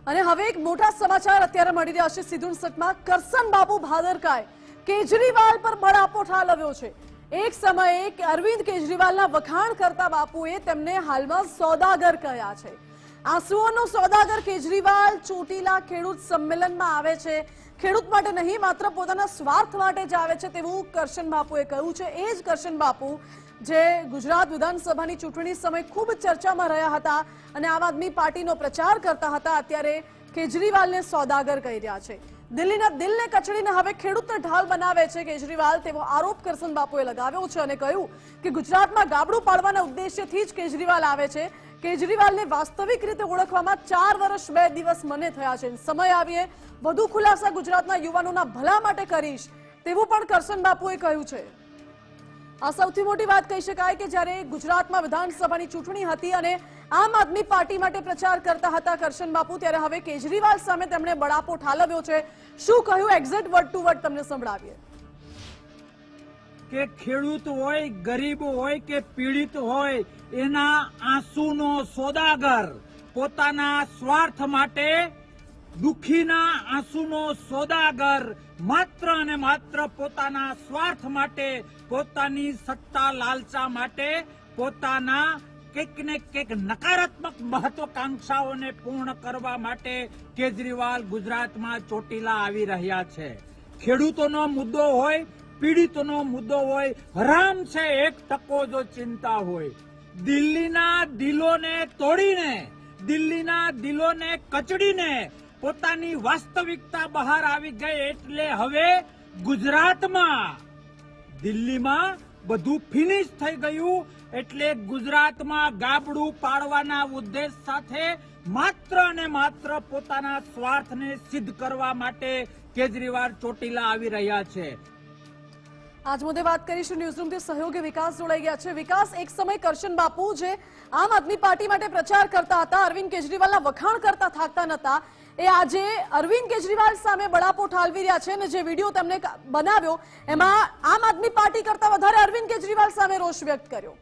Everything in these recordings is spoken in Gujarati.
અને હવે એક મોટા સમાચાર અત્યારે મળી રહ્યા છે સિદ્ધુસટમાં કરશન બાપુ ભાદરકાએ કેજરીવાલ પર બળાપો ઠાલવ્યો છે। એક સમયે અરવિંદ કેજરીવાલના વખાણ કરતા બાપુએ તેમને હાલમાં સોદાગર કહ્યા છે। આંસુઓનો સોદાગર કેજરીવાલ ચોટીલા ખેડૂત સંમેલનમાં આવે છે। ખેડૂત માટે નહીં માત્ર પોતાના સ્વાર્થ માટે જ આવે છે તેવું કરશન બાપુએ કહ્યું છે। એ જ કરશન બાપુ જે ગુજરાત વિધાનસભાની ચૂંટણી સમય ખૂબ ચર્ચામાં રહ્યા હતા અને આમ આદમી પાર્ટીનો પ્રચાર કરતા હતા, અત્યારે કેજરીવાલને સોદાગર કહી રહ્યા છે। દિલ્હીના દિલને કચડીને હવે ખેડૂતને ઢાલ બનાવે છે કેજરીવાલ, તેવો આરોપ કરશન બાપુએ લગાવ્યો છે અને કહ્યું કે ગુજરાતમાં ગાબડું પાડવાના ઉદ્દેશ્યથી જ કેજરીવાલ આવે છે। કેજરીવાલને વાસ્તવિક રીતે ઓળખવામાં 4 વર્ષ 2 દિવસ મને થયા છે। સમય આવીએ વધુ ખુલાસા ગુજરાતના યુવાનોના ભલા માટે કરીશ તેવું પણ કરશન બાપુએ કહ્યું છે। આ સૌથી મોટી વાત કહી શકાય કે જ્યારે ગુજરાતમાં વિધાનસભાની ચૂંટણી હતી અને આમ આદમી પાર્ટી માટે પ્રચાર કરતા હતા કરશન બાપુ, ત્યારે હવે કેજરીવાલ સામે તેમણે બળાપો ઠાલવ્યો છે। શું કહ્યું એક્ઝેક્ટ વર્ડ ટુ વર્ડ તમને સંભળાવીએ કે ખેડૂત હોય, ગરીબ હોય કે પીડિત હોય, એના આંસુનો સોદાગર, પોતાના સ્વાર્થ માટે દુખીના આંસુનો સોદાગર, માત્ર અને માત્ર પોતાના સ્વાર્થ માટે, પોતાની સત્તા લાલચા માટે, પોતાના કંઈક ને કંઈક નકારાત્મક મહત્વાકાંક્ષાઓને પૂર્ણ કરવા માટે કેજરીવાલ ગુજરાતમાં ચોટીલા આવી રહ્યા છે। ખેડૂતોનો મુદ્દો હોય, પીડિતોનો મુદ્દો હોય, હરામ છે 1% જો ચિંતા હોય। દિલ્હીના દિલોને તોડીને, દિલ્હીના દિલોને કચડીને પોતાની વાસ્તવિકતા બહાર આવી ગઈ એટલે હવે ગુજરાતમાં, દિલ્હીમાં બધું ફિનિશ થઈ ગયું એટલે ગુજરાતમાં ગાબડું પાડવાના ઉદ્દેશ સાથે માત્ર અને માત્ર પોતાના સ્વાર્થને સિદ્ધ કરવા માટે કેજરીવાલ ચોટીલા આવી રહ્યા છે। આજ મુદ્દે વાત કરીશું ન્યૂઝરૂમથી સહયોગી વિકાસ જોડાઈ ગયા છે। વિકાસ, એક સમય કરશન બાપુ જે આમ આદમી પાર્ટી માટે પ્રચાર કરતા હતા, અરવિંદ કેજરીવાલના વખાણ કરતા થાકતા નહોતા, એ આજે અરવિંદ કેજરીવાલ સામે બળાપો ઠાલવી રહ્યા છે અને જે વિડીયો તેમણે બનાવ્યો એમાં આમ આદમી પાર્ટી કરતા વધારે અરવિંદ કેજરીવાલ સામે રોષ વ્યક્ત કર્યો।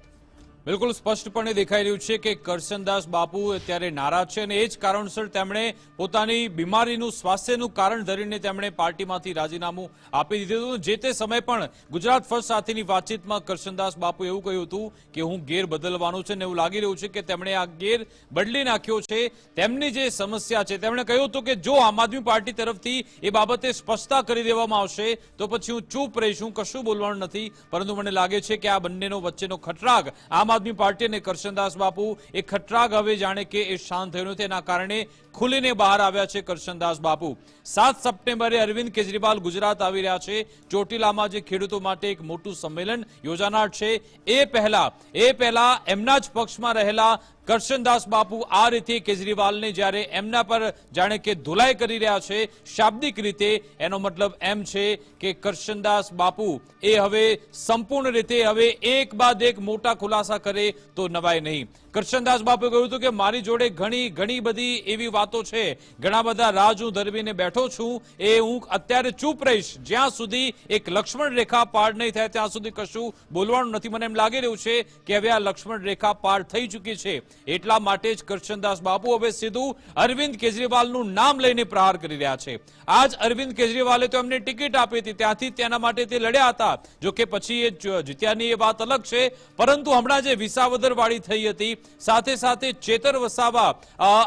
બિલકુલ સ્પષ્ટપણે દેખાઈ રહ્યું છે કે કરશનદાસ બાપુ અત્યારે નારાજ છે અને એ જ કારણસર તેમણે પોતાની બીમારીનું, સ્વાસ્થ્યનું કારણ ધરીને તેમણે પાર્ટીમાંથી રાજીનામું આપી દીધું હતું। જે તે સમયે પણ ગુજરાત ફર્સ્ટ સાથેની વાતચીતમાં કરશનદાસ બાપુ એવું કહ્યું હતું કે હું ગેર બદલવાનું છે અને એવું લાગી રહ્યું છે કે તેમણે આ ગેર બદલી નાખ્યો છે। તેમની જે સમસ્યા છે તેમણે કહ્યું હતું કે જો આમ આદમી પાર્ટી તરફથી એ બાબતે સ્પષ્ટતા કરી દેવામાં આવશે તો પછી હું ચૂપ રહીશ, હું કશું બોલવાનું નથી। પરંતુ મને લાગે છે કે આ બંનેનો વચ્ચેનો ખટરાગ, આમ આદમી પાર્ટી અને કરશનદાસ બાપુ, એ ખટરાગ હવે જાણે કે એ શાંત થયો નથી, એના કારણે ખુલીને બહાર આવ્યા છે કરશનદાસ બાપુ। 7 સપ્ટેમ્બરે અરવિંદ કેજરીવાલ ગુજરાત આવી રહ્યા છે। ચોટીલામાં જે ખેડૂતો માટે એક મોટું સંમેલન યોજાનાર છે, એ પહેલા એમના જ પક્ષમાં રહેલા કરશનદાસ બાપુ આ રીતે કેજરીવાલને જ્યારે એમના પર જાણે કે ધુલાઈ કરી રહ્યા છે શાબ્દિક રીતે, એનો મતલબ એમ છે કે કરશનદાસ બાપુ એ હવે સંપૂર્ણ રીતે હવે એક બાદ એક મોટા ખુલાસા કરે તો નવાય નહીં। કરશનદાસ બાપુએ કહ્યું હતું કે મારી જોડે ઘણી બધી એવી વાતો છે, ઘણા બધા રાજ હું ધરવીને બેઠો છું, એ હું અત્યારે ચૂપ રહીશ, જ્યાં સુધી એક લક્ષ્મણ રેખા પાર નહીં થાય ત્યાં સુધી કશું બોલવાનું નથી। મને એમ લાગી રહ્યું છે કે હવે આ લક્ષ્મણ રેખા પાર થઈ ચૂકી છે, એટલા માટે જ કરશનદાસ બાપુ હવે સીધું અરવિંદ કેજરીવાલનું નામ લઈને પ્રહાર કરી રહ્યા છે। આજ અરવિંદ કેજરીવાલે તો એમને ટિકિટ આપી હતી, ત્યાંથી તેના માટે તે લડ્યા હતા, જો કે પછી એ જીત્યાની એ વાત અલગ છે, પરંતુ હમણાં જે વિસાવદર વાળી થઈ હતી, સાથે સાથે ચેતર વસાવા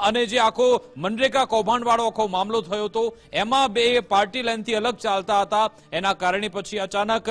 અને જે આખો મનરેગા કૌભાંડ વાળો આખો મામલો થયો હતો, એમાં બે પાર્ટી લાઈનથી અલગ ચાલતા હતા, એના કારણે પછી અચાનક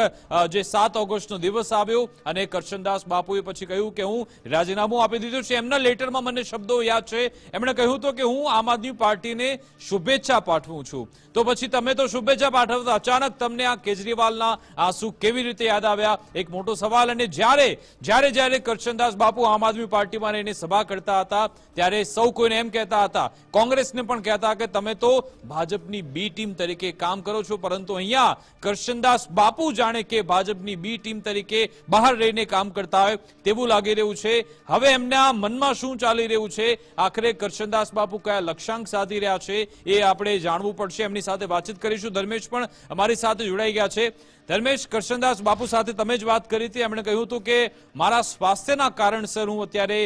જે 7 ઓગસ્ટનો દિવસ આવ્યો અને કરશનદાસ બાપુએ પછી કહ્યું કે હું રાજીનામું આપી દીધું છે। એમના લેટરમાં મને શબ્દો યાદ છે, એમણે કહ્યું હતું કે હું આમ આદમી પાર્ટીને શુભેચ્છા પાઠવું છું। તો પછી તમે તો શુભેચ્છા પાઠવતા, અચાનક તમને આ કેજરીવાલના આંસુ કેવી રીતે યાદ આવ્યા, એક મોટો સવાલ। અને જ્યારે કરશનદાસ બાપુ આમ આદમી પાર્ટીમાં રહીને સભા કરતા હતા ત્યારે સૌ કોઈને એમ કહેતા હતા, કોંગ્રેસને પણ કહેતા કે તમે તો ભાજપની બી ટીમ તરીકે કામ કરો છો, પરંતુ અહીંયા કરશનદાસ બાપુ જાણે કે ભાજપની બી ટીમ તરીકે બહાર રહીને કામ કરતા હોય તેવું લાગી રહ્યું છે। હવે એમના મનમાં શું ચાલી રહ્યું છે, આખરે કરશનદાસ બાપુ કયા લક્ષ્યાંક સાધી રહ્યા છે, એ આપણે જાણવું પડશે। એમની સાથે વાતચીત કરીશું। ધર્મેશ પણ અમારી સાથે જોડાઈ ગયા છે। ધર્મેશ, કરશનદાસ બાપુ સાથે તમે જ વાત કરી હતી, એમણે કહ્યું હતું કે મારા સ્વાસ્થ્યના કારણસર હું અત્યારે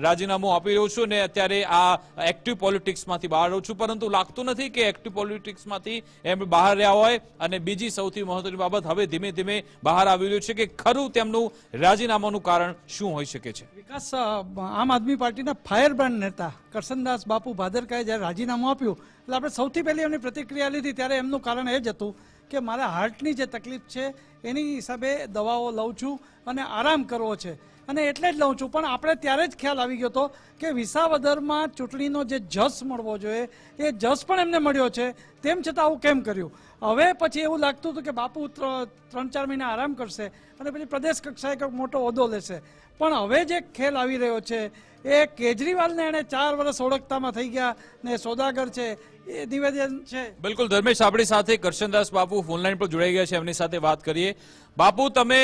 રાજીનામું આપી રહ્યો છું અને અત્યારે આ એક્ટિવ પોલિટિક્સમાંથી બહાર રહું છું, પરંતુ લાગતું નથી કે એક્ટિવ પોલિટિક્સમાંથી એમ બહાર રહ્યા હોય. અને બીજી સૌથી મહત્વની બાબત હવે ધીમે ધીમે બહાર આવી રહ્યું છે કે ખરું તેમનું રાજીનામાનું કારણ શું હોઈ શકે છે. વિકાસ, આમ આદમી પાર્ટીના ફાયર બ્રાન્ડ નેતા કરસનદાસ બાપુ ભાદરકાએ જ્યારે રાજીનામું આપ્યું એટલે આપણે સૌથી પહેલી એમની પ્રતિક્રિયા લીધી ત્યારે એમનું કારણ એ જ હતું કે મારા હાર્ટની જે તકલીફ છે એની હિસાબે દવાઓ લઉં છું અને આરામ કરવો છે અને એટલે જ લઉં છું. પણ આપણે ત્યારે જ ખ્યાલ આવી ગયો હતો કે વિસાવદરમાં ચૂંટણીનો જે જસ મળવો જોઈએ એ જસ પણ એમને મળ્યો છે, તેમ છતાં આવું કેમ કર્યું. હવે પછી એવું લાગતું હતું કે બાપુ 3-4 મહિના આરામ કરશે અને પછી પ્રદેશ કક્ષાએ કંઈક મોટો હોદ્દો લેશે. પણ હવે જે ખેલ આવી રહ્યો છે એ કેજરીવાલને એણે 4 વર્ષ ઓળખતામાં થઈ ગયા ને સોદાગર છે એ નિવેદન છે. બિલકુલ ધર્મેશ, આપણી સાથે કરશનદાસ બાપુ ફોનલાઈન પર જોડાઈ ગયા છે, એમની સાથે વાત કરીએ. બાપુ, તમે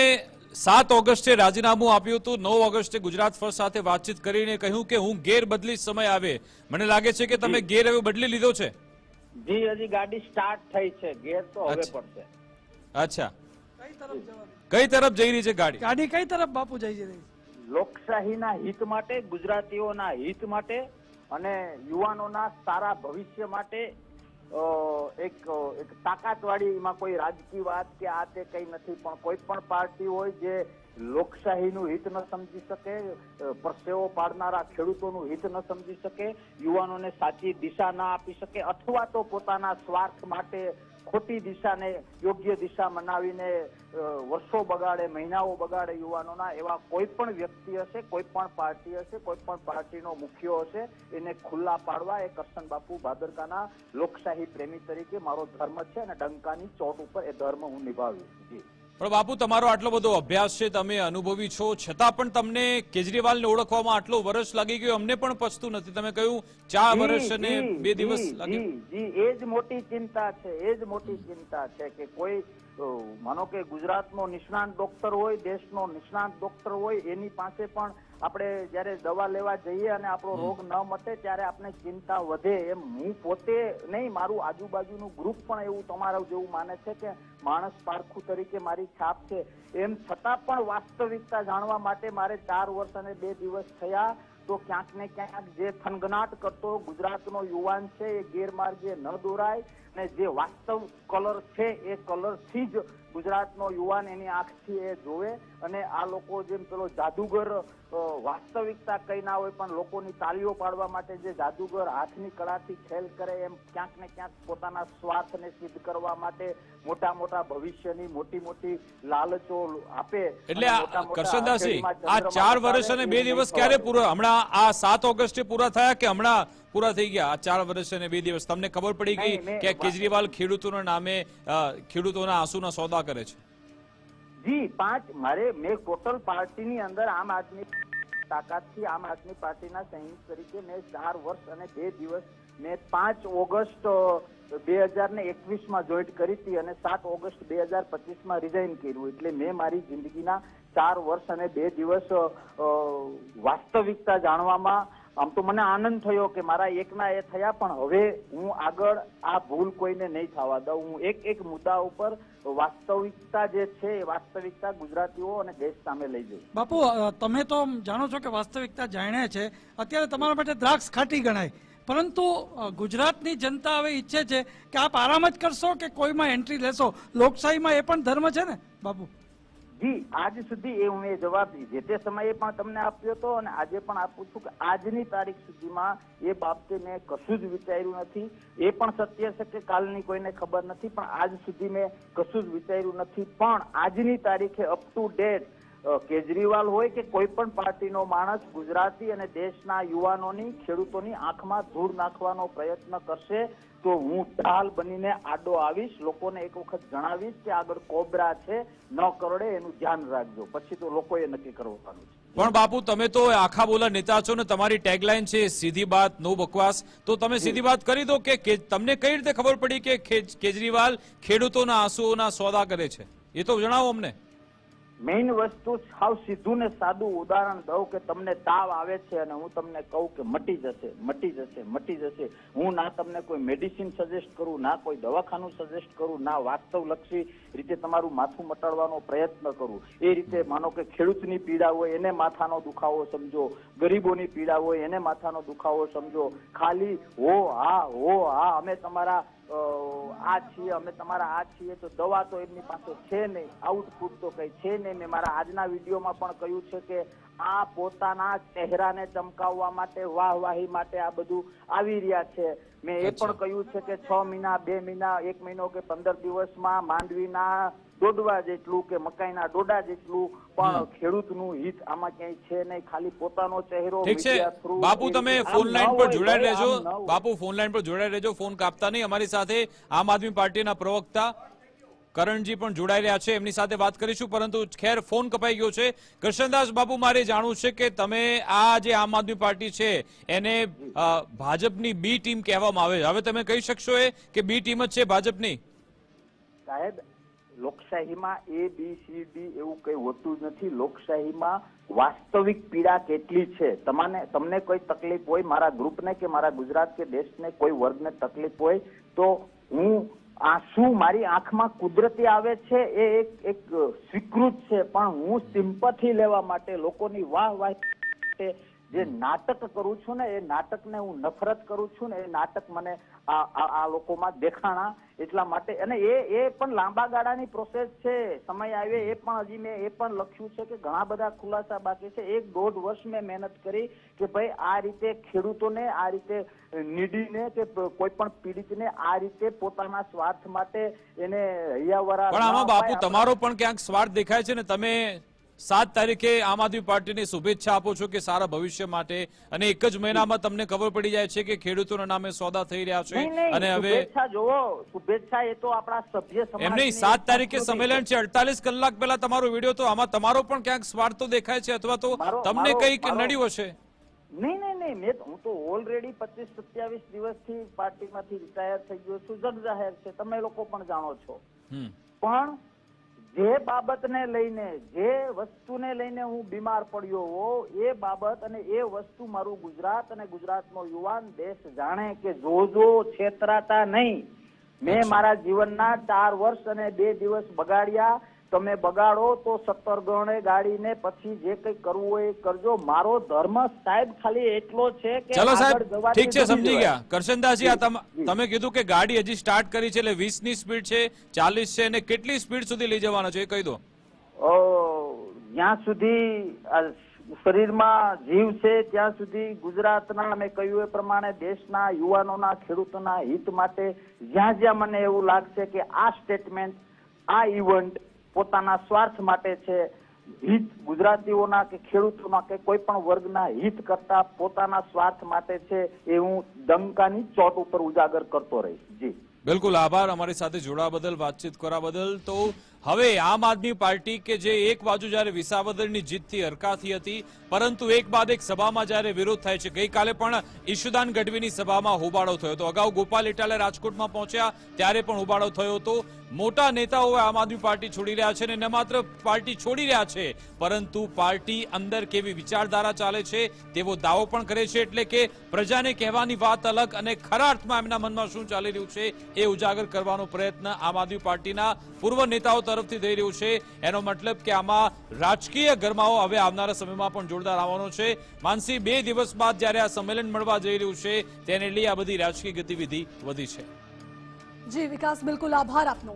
7 ઓગસ્ટે રાજીનામું આપ્યું હતું, 9 ઓગસ્ટે ગુજરાત ફર્સ્ટ સાથે વાતચીત કરીને કહ્યું કે હું ગેર બદલી સમય આવે. મને લાગે છે કે તમે ગેર હવે બદલી લીધો છે. જી, હજી ગાડી સ્ટાર્ટ થઈ છે, ગેર તો હવે પડશે. અચ્છા, કઈ તરફ જવાનું? કઈ તરફ જઈ રહી છે ગાડી? ગાડી કઈ તરફ બાપુ જઈ રહી છે? લોકશાહીના હિત માટે, ગુજરાતીઓના હિત માટે અને યુવાનોના સારા ભવિષ્ય માટે એક તાકાતવાળી, એમાં કોઈ રાજકીય વાત કે આ તે કઈ નથી, પણ કોઈ પણ પાર્ટી હોય જે લોકશાહીનું હિત ન સમજી શકે, પરસેવો પાડનારા ખેડૂતોનું હિત ન સમજી શકે, યુવાનોને સાચી દિશા ના આપી શકે, અથવા તો પોતાના સ્વાર્થ માટે ખોટી દિશાને યોગ્ય દિશા મનાવીને વર્ષો બગાડે, મહિનાઓ બગાડે યુવાનોના, એવા કોઈ પણ વ્યક્તિ હશે, કોઈ પણ પાર્ટી હશે, કોઈ પણ પાર્ટીનો મુખ્ય હશે, એને ખુલ્લા પાડવા એ કરશન બાપુ ભાદરકાના લોકશાહી પ્રેમી તરીકે મારો ધર્મ છે અને ડંકાની ચોટ ઉપર એ ધર્મ હું નિભાવ્યું છું. પણ બાપુ, તમારો આટલો બધો અભ્યાસ છે, તમે અનુભવી છો, છતાં પણ તમને કેજરીવાલને ઓળખવામાં આટલો વર્ષ લાગી ગયો. અમને પણ પચતું નથી. તમે કહ્યું 4 વર્ષ અને 2 દિવસ લાગ્યા. જી, એ જ મોટી ચિંતા છે, એ જ મોટી ચિંતા છે કે કોઈ માનો કે ગુજરાતનો નિષ્ણાંત ડોક્ટર હોય, દેશનો નિષ્ણાંત ડોક્ટર હોય, એની પાસે પણ આપણે જયારે દવા લેવા જઈએ અને આપણો રોગ ન મટે ત્યારે આપણે ચિંતા વધે. એમ હું પોતે નહીં, મારું આજુબાજુનું ગ્રુપ પણ એવું તમારા જેવું માને છે કે માણસ પારખું તરીકે મારી છાપ છે. એમ છતાં પણ વાસ્તવિકતા જાણવા માટે મારે 4 વર્ષ અને 2 દિવસ થયા. તો ક્યાંક ને ક્યાંક જે થનગનાટ કરતો ગુજરાતનો યુવાન છે એ ગેરમાર્ગે ન દોરાય અને જે વાસ્તવ કલર છે એ કલરથી જ ગુજરાતનો યુવાન એની આંખથી એ જોવે. અને આ લોકો જેમ પેલો જાદુગર વાસ્તવિકતા કઈ ના હોય પણ લોકોની તાલીઓ પાડવા માટે જે જાદુગર હાથની કળાથી ખેલ કરે, એમ ક્યાંક ને ક્યાંક પોતાના સ્વાર્થને સિદ્ધ કરવા માટે મોટા મોટા ભવિષ્યની મોટી મોટી લાલચો આપે. એટલે કરશનદાસજી, આ 4 વર્ષ અને 2 દિવસ ક્યારે પૂરા? હમણાં આ 7 ઓગસ્ટે પૂરા થયા કે હમણાં પૂરા થઈ ગયા? આ 4 વર્ષ અને 2 દિવસ તમને ખબર પડી ગઈ કે કેજરીવાલ ખેડૂતોના નામે ખેડૂતોના આંસુના સોદા કરે છે? જી, મેં ટોટલ પાર્ટીની અંદર આમ આદમી તાકાતથી આમ આદમી પાર્ટીના સૈનિક તરીકે મેં 4 વર્ષ અને 2 દિવસ મેં 5 ઓગસ્ટ 2021માં જોઈન કરી હતી અને 7 ઓગસ્ટ 2025માં રિઝાઇન કર્યું. એટલે મેં મારી જિંદગીના 4 વર્ષ અને 2 દિવસ વાસ્તવિકતા જાણવામાં આમ તો મને આનંદ થયો કે મારા એકના એ થયા, પણ હવે હું આગળ આ ભૂલ કોઈને નહીં થવા દઉં. હું એક મુદ્દા ઉપર વાસ્તવિકતા જે છે એ વાસ્તવિકતા ગુજરાતીઓ અને દેશ સામે લઈ જઈશ. બાપુ, તમે તો જાણો છો કે વાસ્તવિકતા જાણે છે, અત્યારે તમારા માટે દ્રાક્ષ ખાટી ગણાય, પરંતુ ગુજરાતની જનતા હવે ઈચ્છે છે કે આપ આરામ જ કરશો કે કોઈમાં એન્ટ્રી લેશો? લોકશાહીમાં એ પણ ધર્મ છે ને બાપુ? જી, આજ સુધી હું એ જવાબ જે તે સમયે પણ તમને આપ્યો હતો અને આજે પણ આપું છું કે આજની તારીખ સુધીમાં એ બાબતે મેં કશું જ વિચાર્યું નથી. એ પણ સત્ય છે કે કાલની કોઈને ખબર નથી, પણ આજ સુધી મેં કશું જ વિચાર્યું નથી. પણ આજની તારીખે અપ ટુ ડેટ કેજરીવાલ હોય કે કોઈ પણ પાર્ટીનો માણસ ગુજરાતી અને દેશના યુવાનોની, ખેડૂતોની આંખમાં ધૂળ નાખવાનો પ્રયત્ન કરશે તો હું ઢાલ બનીને આડો આવીશ. લોકોને એક વખત જણાવીશ કે આગળ કોબરા છે, ન કરડે, એનું ધ્યાન રાખજો. પછી તો લોકોએ નક્કી કરવાનું છે. પણ બાપુ, તમે તો આખા બોલા નેતા છો ને, તમારી ટેગલાઈન છે સીધી બાત નો બકવાસ. તો તમે સીધી વાત કરી દો કે તમને કઈ રીતે ખબર પડી કે કેજરીવાલ ખેડૂતોના આંસુઓના સોદા કરે છે? એ તો જણાવો અમને. મેઇન વસ્તુ સાવ સીધું ને સાદું ઉદાહરણ દઉં કે તમને તાવ આવે છે અને હું તમને કહું કે મટી જશે મટી જશે મટી જશે, હું ના તમને કોઈ મેડિસિન સજેસ્ટ કરું, ના કોઈ દવાખાનું સજેસ્ટ કરું, ના વાસ્તવલક્ષી રીતે તમારું માથું મટાડવાનો પ્રયત્ન કરું. એ રીતે માનો કે ખેડૂતની પીડા હોય એને માથાનો દુખાવો સમજો, ગરીબોની પીડા હોય એને માથાનો દુખાવો સમજો. ખાલી હો હા અમે તમારા આ છીએ, અમે તમારા આ છીએ, તો દવા તો એમની પાસે છે નહીં, આઉટપુટ તો કઈ છે નહીં. મેં મારા આજના વિડીયોમાં પણ કહ્યું છે કે આ પોતાના ચહેરાને ચમકાવવા માટે, વાહવાહી માટે આ બધું આવી રહ્યા છે. મેં એ પણ કહ્યું છે કે 6 મહિના, 2 મહિના, 1 મહિનો કે 15 દિવસમાં માંડવીના દોડવા જેટલું કે મકાઈના ડોડા જેટલું પણ ખેડૂતનું હિત આમાં ક્યાંય છે નહીં. ખાલી પોતાનો ચહેરો ઠીક છે મીડિયા થ્રુ બાપુ, તમે ફોન લાઈન પર જોડાઈ રહેજો. બાપુ ફોન લાઈન પર જોડાઈ રહેજો, ફોન કાપતા નહીં. અમારી સાથે આમ આદમી પાર્ટીના પ્રવક્તા કરણજી પણ જોડાઈ રહ્યા છે, એમની સાથે વાત કરીશું. પરંતુ ખેર ફોન કપાઈ ગયો છે. કરશનદાસ બાપુ, મારે જાણવું છે કે તમે આ જે આમ આદમી પાર્ટી છે એને ભાજપની બી ટીમ કહેવામાં આવે છે. હવે તમે કહી શકશો કે બી ટીમ જ છે ભાજપની? સાહેબ, લોકશાહીમાં ABCD એવું કઈ હોતું જ નથી. લોકશાહીમાં વાસ્તવિક પીડા કેટલી છે, તમને કોઈ તકલીફ હોય, મારા ગ્રુપને કે મારા ગુજરાત કે દેશને કોઈ વર્ગને તકલીફ હોય તો હું આંસુ મારી આંખમાં કુદરતી આવે છે એ એક સ્વીકૃત છે. પણ હું સિમ્પથી લેવા માટે, લોકોની વાહવાહી માટે જે નાટક કરું છું ને, એ નાટકને હું નફરત કરું છું ને, એ નાટક મને આ લોકોમાં દેખાણા એટલા માટે. અને એ પણ લાંબા ગાળાની પ્રોસેસ છે. સમય આવે એ પણ હજી મેં એ પણ લખ્યું છે કે ઘણા બધા ખુલાસા બાકી છે. 1-1.5 વર્ષ મેં મહેનત કરી કે ભાઈ આ રીતે ખેડૂતોને, આ રીતે નીડીને કે કોઈ પણ પીડિતને આ રીતે પોતાના સ્વાર્થ માટે એને હૈયાવરા. પણ આમાં બાપુ તમારો પણ ક્યાંક સ્વાર્થ દેખાય છે ને. તમે 7 તારીખે આમ આદમી પાર્ટીને શુભેચ્છા આપો છો કે સારા ભવિષ્ય માટે, અને એક જ મહિનામાં તમને ખબર પડી જાય છે કે ખેડૂતોના નામે સોદા થઈ રહ્યા છે. અને હવે શુભેચ્છા એ તો આપણા સભ્ય સમાજ એમ નહીં, 7 તારીખે સંમેલન છે, 48 કલાક પહેલા તમારો વિડીયો, તો આમાં તમારો પણ ક્યાંક સ્વાર્થ તો દેખાય છે, અથવા તો તમને કંઈક નડ્યું હશે? નહીં, હું તો ઓલરેડી 25-27 દિવસથી પાર્ટીમાંથી રિટાયર થઈ ગયો છું. જગ જાહેર છે, તમે લોકો પણ જાણો છો. પણ જે બાબતને લઈને, જે વસ્તુને લઈને હું બીમાર પડ્યો હોઉં, એ બાબત અને એ વસ્તુ મારું ગુજરાત અને ગુજરાતનો યુવાન દેશ જાણે કે જોજો, છેતરાતા નહીં. મેં મારા જીવનના 4 વર્ષ અને 2 દિવસ બગાડ્યા. તમે બગાડો તો 17 ગણે ગાડીને પછી જે કઈ કરવું હોય એ કરજો. મારો ધર્મ સાહેબ ખાલી એટલો છે કે ચલો સાહેબ, ઠીક છે, સમજી ગયા. કરશનદાસજી, તમે કીધું કે ગાડી હજી સ્ટાર્ટ કરી છે, એટલે 20 ની સ્પીડ છે, 40 છે, અને કેટલી સ્પીડ સુધી લઈ જવાનો છે એ કહી દો. જ્યાં સુધી શરીરમાં જીવ છે ત્યાં સુધી ગુજરાતના, મેં કહ્યું એ પ્રમાણે, દેશના યુવાનોના, ખેડૂતોના હિત માટે જ્યાં જ્યાં મને એવું લાગશે કે આ સ્ટેટમેન્ટ, આ ઇવેન્ટ પોતાના સ્વાર્થ માટે છે, હિત ગુજરાતીઓના કે ખેડૂતોના કે કોઈ પણ વર્ગના હિત કરતા પોતાના સ્વાર્થ માટે છે, એ હું ડંકાની ચોટ ઉપર ઉજાગર કરતો રહીશ. જી બિલકુલ, આભાર અમારી સાથે જોડાવા બદલ, વાતચીત કરવા બદલ. તો હવે આમ આદમી પાર્ટી કે જે એક બાજુ જ્યારે વિસાવદરની જીતથી હરકાતી હતી, પરંતુ એક બાદ એક સભામાં જ્યારે વિરોધ થાય છે. ગઈકાલે પણ ઈશુદાન ગઢવીની સભામાં હોબાળો થયો હતો. અગાઉ ગોપાલ ઇટાલે રાજકોટમાં પહોંચ્યા ત્યારે પણ હોબાળો થયો હતો. મોટા નેતાઓ આમ આદમી પાર્ટી છોડી રહ્યા છે, અને ન માત્ર પાર્ટી છોડી રહ્યા છે, પરંતુ પાર્ટી અંદર કેવી વિચારધારા ચાલે છે તેવો દાવો પણ કરે છે. એટલે કે પ્રજાને કહેવાની વાત અલગ અને ખરા અર્થમાં એમના મનમાં શું ચાલી રહ્યું છે એ ઉજાગર કરવાનો પ્રયત્ન આમ આદમી પાર્ટીના પૂર્વ નેતાઓ તરફથી થઈ રહ્યું છે. એનો મતલબ કે આમાં રાજકીય ગરમાવો હવે આવનારા સમયમાં પણ જોરદાર આવવાનો છે. માનસી, 2 દિવસ બાદ જ્યારે આ સંમેલન મળવા જઈ રહ્યું છે તેને લઈ આ બધી રાજકીય ગતિવિધિ વધી છે. જી વિકાસ, બિલકુલ આભાર આપનો.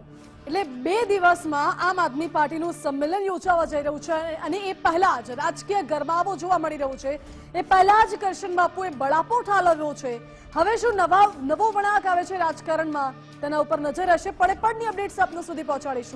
એટલે 2 દિવસમાં આમ આદમી પાર્ટીનું સંમેલન યોજાવા જઈ રહ્યું છે, અને એ પહેલા જ રાજકીય ગરમાવો જોવા મળી રહ્યો છે. એ પહેલા જ કરશન બાપુએ બળાપો ઠાલવ્યો છે. હવે શું નવો વળાંક આવે છે રાજકારણમાં, તેના ઉપર નજર હશે. પડે પડની અપડેટ્સ આપના સુધી પહોંચાડીશું.